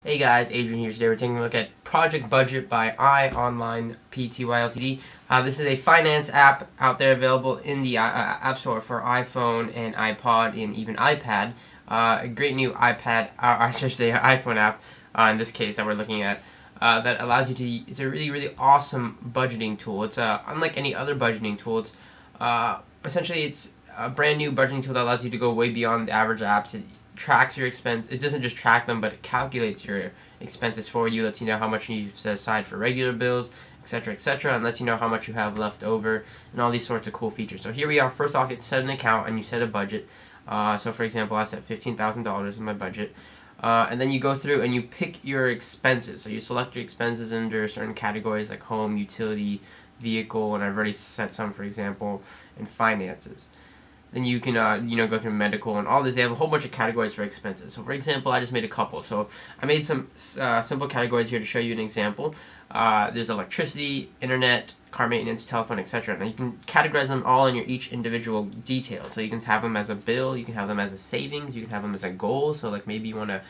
Hey guys, Adrian here. Today we're taking a look at Project Budget by iOnline Pty Ltd. This is a finance app out there available in the App Store for iPhone and iPod and even iPad. A great new iPad, I should say iPhone app, in this case that we're looking at, that allows you to, it's a really awesome budgeting tool. It's unlike any other budgeting tool. It's essentially it's a brand new budgeting tool that allows you to go way beyond the average apps. It tracks your expense. It doesn't just track them, but it calculates your expenses for you, lets you know how much you set aside for regular bills, etc., and lets you know how much you have left over, and all these sorts of cool features. So here we are. First off, you set an account and you set a budget. So for example, I set $15,000 in my budget. And then you go through and you pick your expenses. So you select your expenses under certain categories like home, utility, vehicle, and I've already set some, for example, in finances. Then you can go through medical and all this. They have a whole bunch of categories for expenses. So for example, I just made a couple. So I made some simple categories here to show you an example. There's electricity, internet, car maintenance, telephone, etc. Now you can categorize them all in your each individual detail. So you can have them as a bill, you can have them as a savings, you can have them as a goal. So like maybe you want to,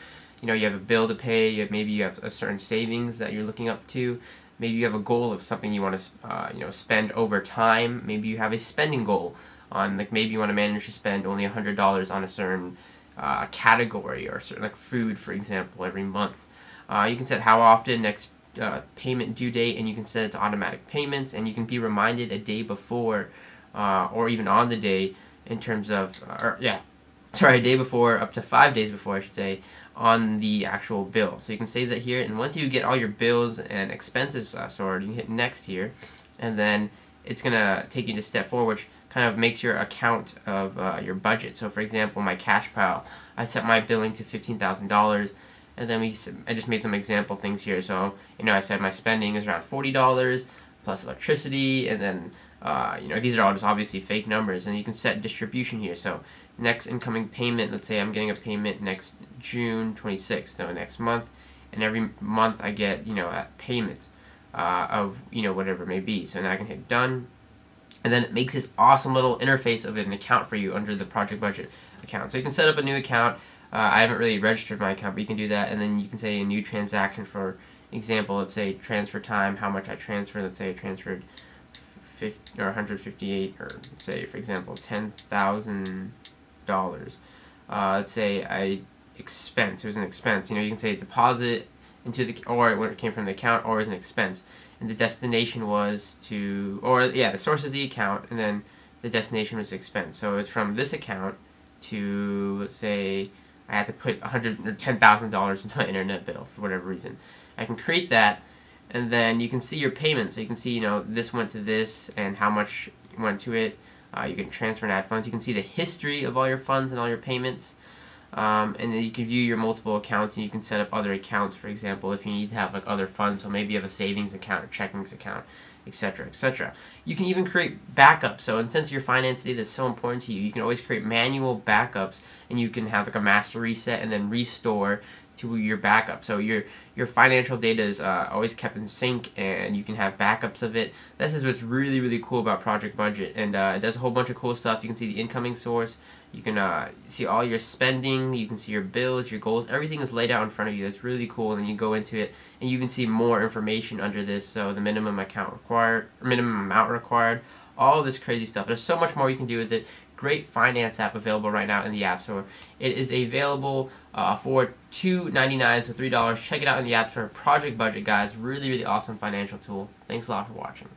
you have a bill to pay, maybe you have a certain savings that you're looking up to. Maybe you have a goal of something you want to spend over time. Maybe you have a spending goal on, like, maybe you want to manage to spend only $100 on a certain category, or certain, like food, for example, every month. You can set how often, next payment due date, and you can set it to automatic payments, and you can be reminded a day before or even on the day in terms of, a day before, up to 5 days before, I should say, on the actual bill. So you can save that here, and once you get all your bills and expenses sorted, you hit next here, and then it's going to take you to step 4, which kind of makes your account of your budget. So for example, my cash pile, I set my billing to $15,000, and then I just made some example things here. So I said my spending is around $40 plus electricity, and then these are all just obviously fake numbers, and you can set distribution here. So next incoming payment, let's say I'm getting a payment next June 26th, so next month, and every month I get a payment of whatever it may be. So now I can hit done. And then it makes this awesome little interface of an account for you under the Project Budget account. So you can set up a new account. I haven't really registered my account, but you can do that. And then you can say a new transaction. For example, let's say transfer time, how much I transferred. Let's say I transferred 158, or say, for example, $10,000. Let's say it was an expense. You can say deposit into the, or when it came from the account, or as an expense. And the destination was to, the source is the account, and then the destination was expense. So it's from this account to, let's say, I had to put $10,000 into my internet bill for whatever reason. I can create that, and then you can see your payments. So you can see, this went to this, and how much went to it. You can transfer and add funds. You can see the history of all your funds and all your payments. And then you can view your multiple accounts, and you can set up other accounts, for example, if you need to have like other funds. So maybe you have a savings account or checkings account, etc. You can even create backups. So, and since your finance data is so important to you, you can always create manual backups, and you can have like a master reset and then restore to your backup. So your financial data is always kept in sync, and you can have backups of it. This is what's really cool about Project Budget, and it does a whole bunch of cool stuff. You can see the incoming source. You can see all your spending. You can see your bills, your goals. Everything is laid out in front of you. That's really cool. And then you go into it, and you can see more information under this. So the minimum amount required, all this crazy stuff. There's so much more you can do with it. Great finance app available right now in the App Store. It is available for $2.99, so $3. Check it out in the App Store. Project Budget, guys. Really awesome financial tool. Thanks a lot for watching.